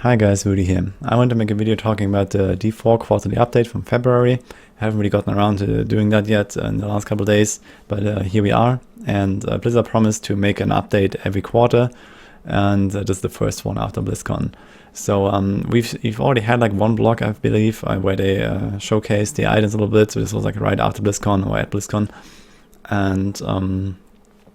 Hi guys, Rudy here. I want to make a video talking about the D4 quarterly update from February. I haven't really gotten around to doing that yet in the last couple of days, but here we are. And Blizzard promised to make an update every quarter, and this is the first one after BlizzCon. So we've already had like one block, I believe, where they showcased the items a little bit. So this was like right after BlizzCon or at BlizzCon. And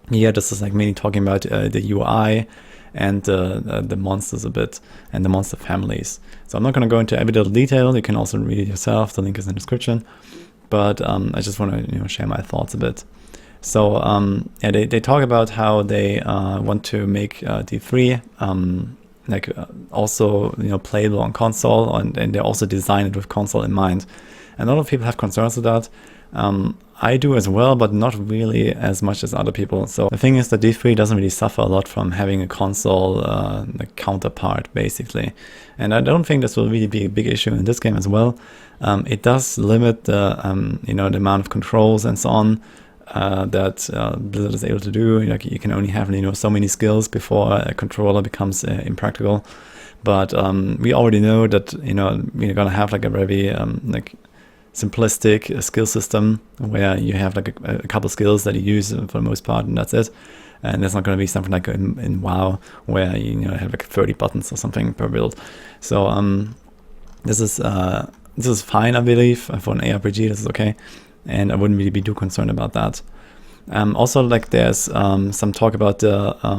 yeah, this is like mainly talking about the UI and the monsters a bit, and the monster families. So I'm not going to go into every little detail. You can also read it yourself. The link is in the description. But I just want to share my thoughts a bit. So yeah, they talk about how they want to make D3 also playable on console, and they also design it with console in mind. And a lot of people have concerns with that. I do as well, but not really as much as other people. So the thing is that D3 doesn't really suffer a lot from having a console counterpart, basically. And I don't think this will really be a big issue in this game as well. It does limit the the amount of controls and so on that Blizzard is able to do. Like you can only have so many skills before a controller becomes impractical. But we already know that we're gonna have like a very simplistic skill system where you have like a couple skills that you use for the most part, and that's it. And there's not going to be something like in WoW where you have like 30 buttons or something per build. So this is fine, I believe, for an ARPG. This is okay, and I wouldn't really be too concerned about that. Also, like there's some talk about the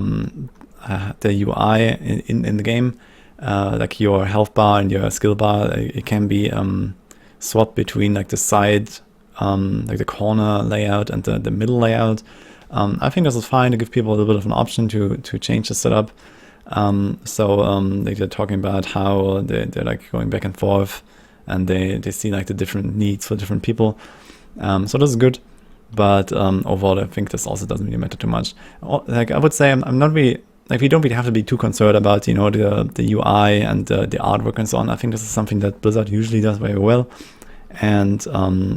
UI in the game, like your health bar and your skill bar. It can be swap between like the side, like the corner layout and the middle layout. I think this is fine to give people a little bit of an option to change the setup. They're talking about how they're like going back and forth, and they see like the different needs for different people. So this is good, but overall I think this also doesn't really matter too much. Like I would say I'm not really, like we don't really have to be too concerned about the UI and the artwork and so on. I think this is something that Blizzard usually does very well, and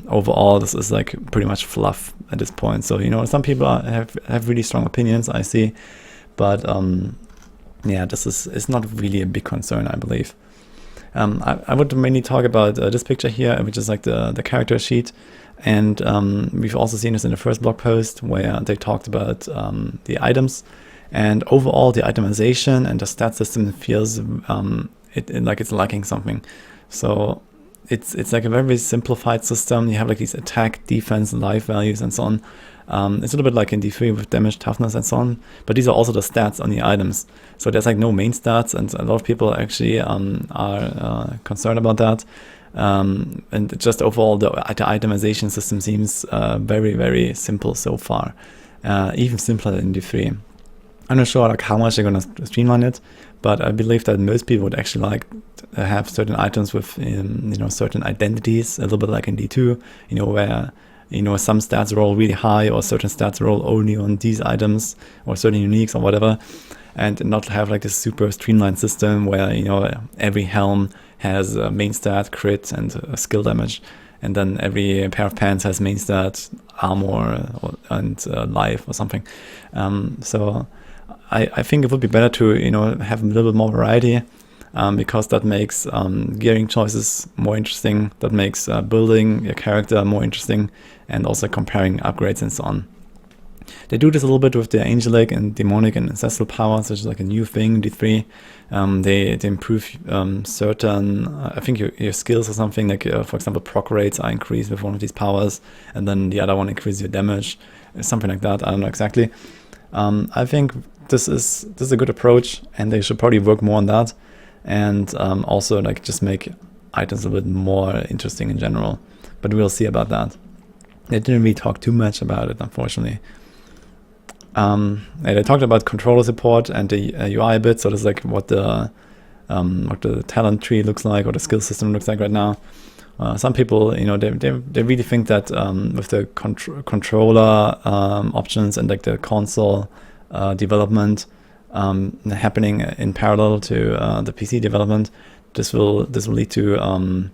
overall this is like pretty much fluff at this point. So some people have really strong opinions, I see, but yeah, it's not really a big concern, I believe. I would mainly talk about this picture here, which is like the character sheet, and we've also seen this in the first blog post where they talked about the items. And overall, the itemization and the stat system feels like it's lacking something. So it's like a very simplified system. You have like these attack, defense, life values, and so on. It's a little bit like in D3 with damage, toughness, and so on. But these are also the stats on the items. So there's like no main stats, and a lot of people actually are concerned about that. And just overall, the itemization system seems very, very simple so far, even simpler than D3. I'm not sure like how much they're going to streamline it, but I believe that most people would actually like to have certain items with certain identities, a little bit like in D2, where some stats roll really high, or certain stats roll only on these items or certain uniques or whatever, and not have like this super streamlined system where every helm has a main stat, crit, and skill damage, and then every pair of pants has main stat, armor, and life or something. So I think it would be better to have a little bit more variety, because that makes gearing choices more interesting. That makes building your character more interesting, and also comparing upgrades and so on. They do this a little bit with the angelic and demonic and ancestral powers, which is like a new thing in D3. They improve certain, I think your skills or something, like for example proc rates are increased with one of these powers, and then the other one increases your damage, something like that. I don't know exactly. I think this is a good approach, and they should probably work more on that, and also like just make items a bit more interesting in general. But we'll see about that. They didn't really talk too much about it, unfortunately. They talked about controller support and the UI a bit. So this is like what the talent tree looks like, or the skill system looks like right now. Some people, they really think that with the controller options and like the console development happening in parallel to the PC development, this will lead to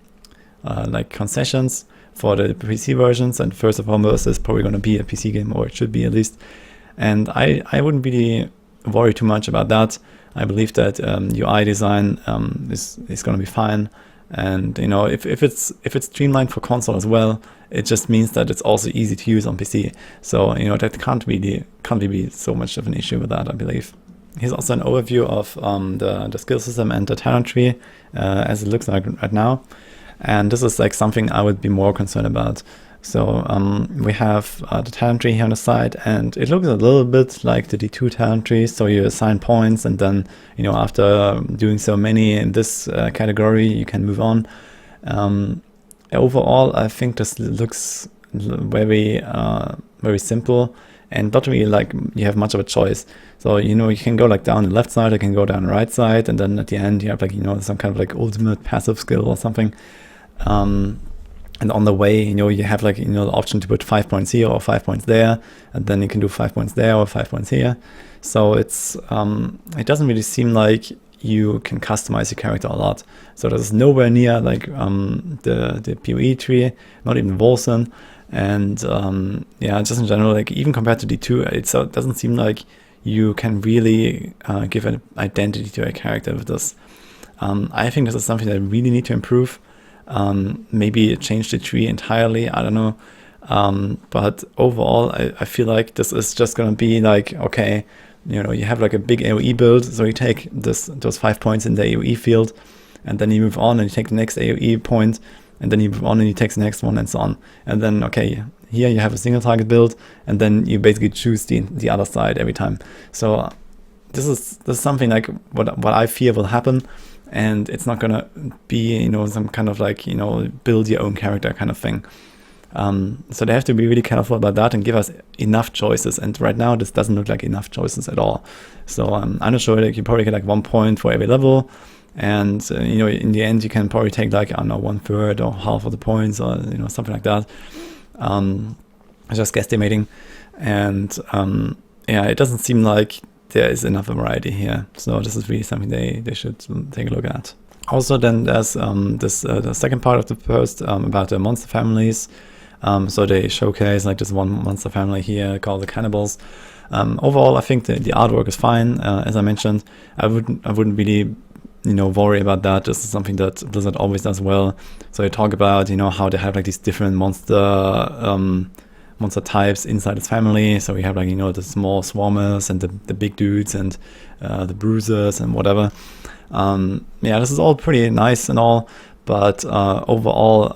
like concessions for the PC versions. And first and foremost, it's probably going to be a PC game, or it should be at least. And I wouldn't really worry too much about that. I believe that UI design is going to be fine. And you know, if it's streamlined for console as well, it just means that it's also easy to use on PC. So you know, that can't be so much of an issue with that, I believe. Here's also an overview of the skill system and the talent tree as it looks like right now. And this is like something I would be more concerned about. So we have the talent tree here on the side, and it looks a little bit like the D2 talent tree. So you assign points, and then, you know, after doing so many in this category, you can move on. Overall, I think this looks very simple, and not really like you have much of a choice. So, you know, you can go like down the left side, you can go down the right side, and then at the end you have like, you know, some kind of like ultimate passive skill or something. And on the way, you know, you have like, you know, the option to put 5 points here or 5 points there, and then you can do 5 points there or 5 points here. So it's it doesn't really seem like you can customize your character a lot. So this is nowhere near like the PoE tree, not even Volson. And yeah, just in general, like even compared to D2, it doesn't seem like you can really give an identity to a character with this. I think this is something that I really need to improve. Maybe change the tree entirely, I don't know. But overall, I feel like this is just going to be like, okay, you know, you have like a big AoE build, so you take those 5 points in the AoE field, and then you move on and you take the next AoE point, and then you move on and you take the next one, and so on. And then, okay, here you have a single target build, and then you basically choose the other side every time. So this is something like what I fear will happen. And it's not gonna be, you know, some kind of like, you know, build your own character kind of thing. So they have to be really careful about that and give us enough choices. And right now, this doesn't look like enough choices at all. So I'm not sure, like you probably get like 1 point for every level. And, you know, in the end, you can probably take like, I don't know, 1/3 or half of the points or, you know, something like that. Just guesstimating. And yeah, it doesn't seem like there is enough variety here. So this is really something they should take a look at. Also, then there's the second part of the post about the monster families. So they showcase like this one monster family here called the Cannibals. Overall, I think the artwork is fine. As I mentioned, I wouldn't really, you know, worry about that. This is something that Blizzard always does well. So they talk about, you know, how they have like these different monster types inside its family. So we have like, you know, the small swarmers and the big dudes and the bruisers and whatever. Yeah, this is all pretty nice and all, but overall,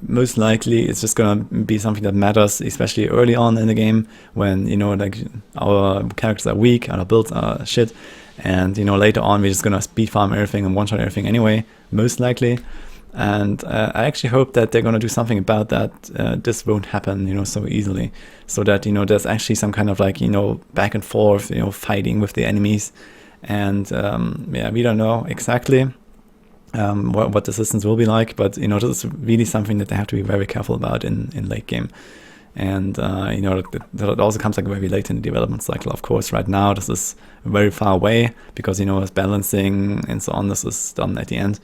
most likely it's just gonna be something that matters, especially early on in the game when, you know, like our characters are weak, our builds are shit, and, you know, later on we're just gonna speed farm everything and one-shot everything anyway, most likely. And I actually hope that they're going to do something about that. This won't happen, you know, so easily. So that, you know, there's actually some kind of like, you know, back and forth, you know, fighting with the enemies. And yeah, we don't know exactly what the systems will be like. But, you know, this is really something that they have to be very careful about in late game. And, you know, that also comes like very late in the development cycle. Of course, right now, this is very far away because, you know, it's balancing and so on. This is done at the end.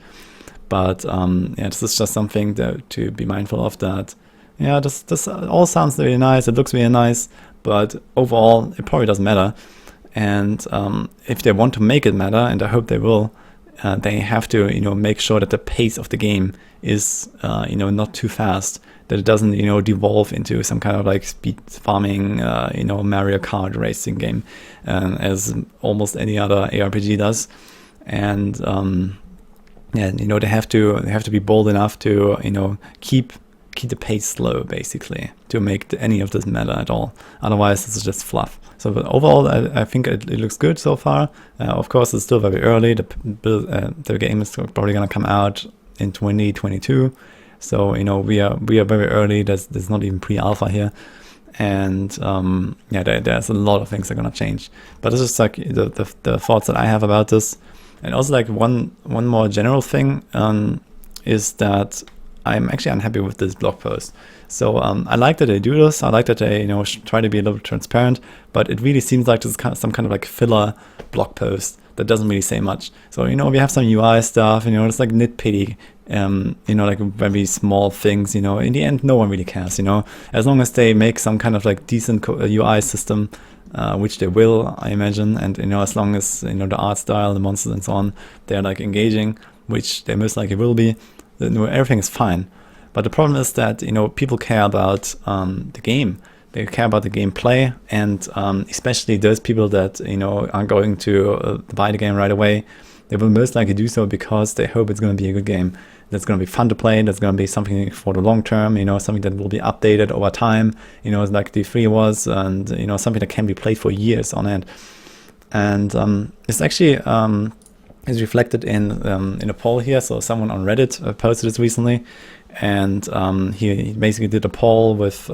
But yeah, this is just something that to be mindful of, that, yeah, this all sounds really nice, it looks really nice, but overall, it probably doesn't matter. And if they want to make it matter, and I hope they will, they have to, you know, make sure that the pace of the game is, you know, not too fast, that it doesn't, you know, devolve into some kind of like speed farming, you know, Mario Kart racing game, as almost any other ARPG does. And yeah, you know, they have to be bold enough to, you know, keep the pace slow, basically, to make any of this matter at all. Otherwise, this is just fluff. So, but overall, I think it looks good so far. Of course, it's still very early. The game is probably gonna come out in 2022. So, you know, we are very early. There's not even pre-alpha here. And yeah, there's a lot of things that are gonna change. But this is like the thoughts that I have about this. And also, like one more general thing is that I'm actually unhappy with this blog post. So I like that they do this. I like that they, you know, try to be a little transparent. But it really seems like this is some kind of like filler blog post that doesn't really say much. So, you know, we have some UI stuff. You know, it's like nitpicky. You know, like very small things. You know, in the end, no one really cares. You know, as long as they make some kind of like decent UI system. which they will, I imagine. And as long as the art style, the monsters and so on, they're like engaging, which they most likely will be, then everything is fine. But the problem is that people care about the game. They care about the gameplay, and especially those people that aren't going to buy the game right away. They will most likely do so because they hope it's going to be a good game. That's going to be fun to play. That's going to be something for the long term. Something that will be updated over time. Like D3 was, and something that can be played for years on end. And it's actually is reflected in a poll here. So someone on Reddit posted this recently. And he basically did a poll with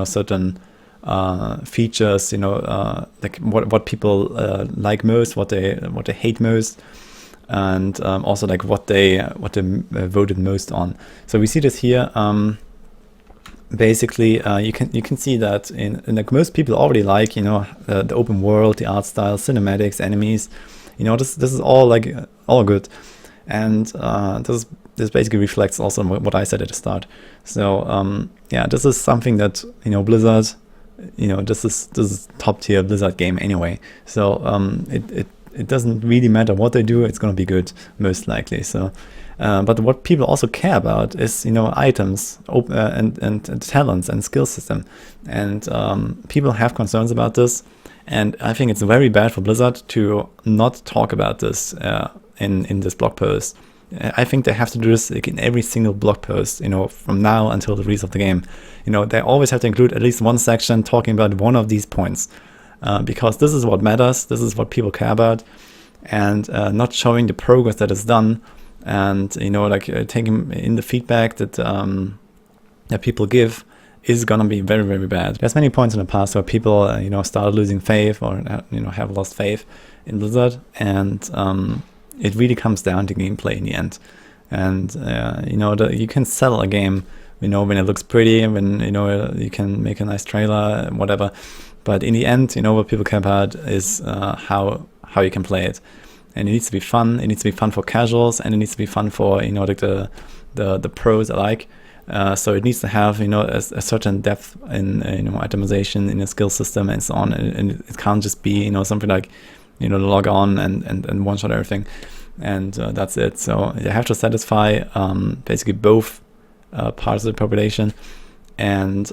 certain features, like what people like most, what they hate most, and also like what they voted most on. So we see this here. Basically, you can see that in like most people already like the open world, the art style, cinematics, enemies. This is all like all good, and this basically reflects also what I said at the start. So yeah, this is something that Blizzard, this is top tier Blizzard game anyway. So it doesn't really matter what they do; it's going to be good most likely. So, but what people also care about is items, and talents and skill system, and people have concerns about this. And I think it's very bad for Blizzard to not talk about this in this blog post. I think they have to do this like in every single blog post, from now until the release of the game. They always have to include at least one section talking about one of these points, because this is what matters. This is what people care about, and not showing the progress that is done, and taking in the feedback that that people give is gonna be very, very bad. There's many points in the past where people started losing faith, or have lost faith in Blizzard, and it really comes down to gameplay in the end. And you can sell a game when it looks pretty, when you can make a nice trailer, whatever, but in the end what people care about is how you can play it. And it needs to be fun. It needs to be fun for casuals, and it needs to be fun for like the pros alike. So it needs to have a certain depth in itemization, in a skill system, and so on. And it can't just be something like log on and one shot everything, and that's it. So you have to satisfy basically both parts of the population, and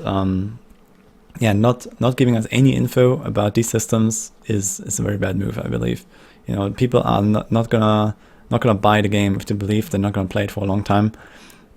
yeah, not giving us any info about these systems is a very bad move, I believe. People are not gonna buy the game if they believe they're not gonna play it for a long time.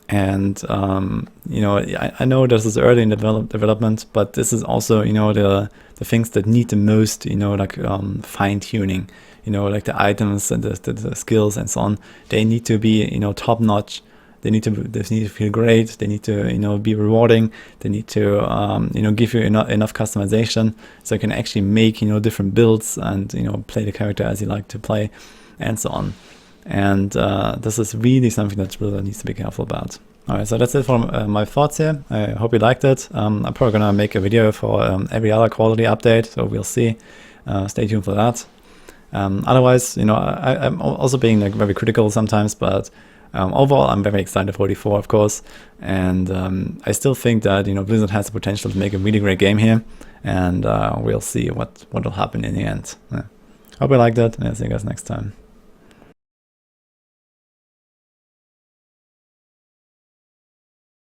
And I know this is early in the development, but this is also the things that need the most like fine tuning, like the items and the skills and so on. They need to be top notch. They need to feel great. They need to be rewarding. They need to give you enough customization so you can actually make different builds and play the character as you like to play, and so on. And this is really something that Blizzard needs to be careful about. Alright, so that's it for my thoughts here. I hope you liked it. I'm probably gonna make a video for every other quality update, so we'll see. Stay tuned for that. Otherwise, I'm also being like very critical sometimes, but overall I'm very excited for 44, of course. And I still think that Blizzard has the potential to make a really great game here, and we'll see what will happen in the end. Hope you liked it, and I'll see you guys next time.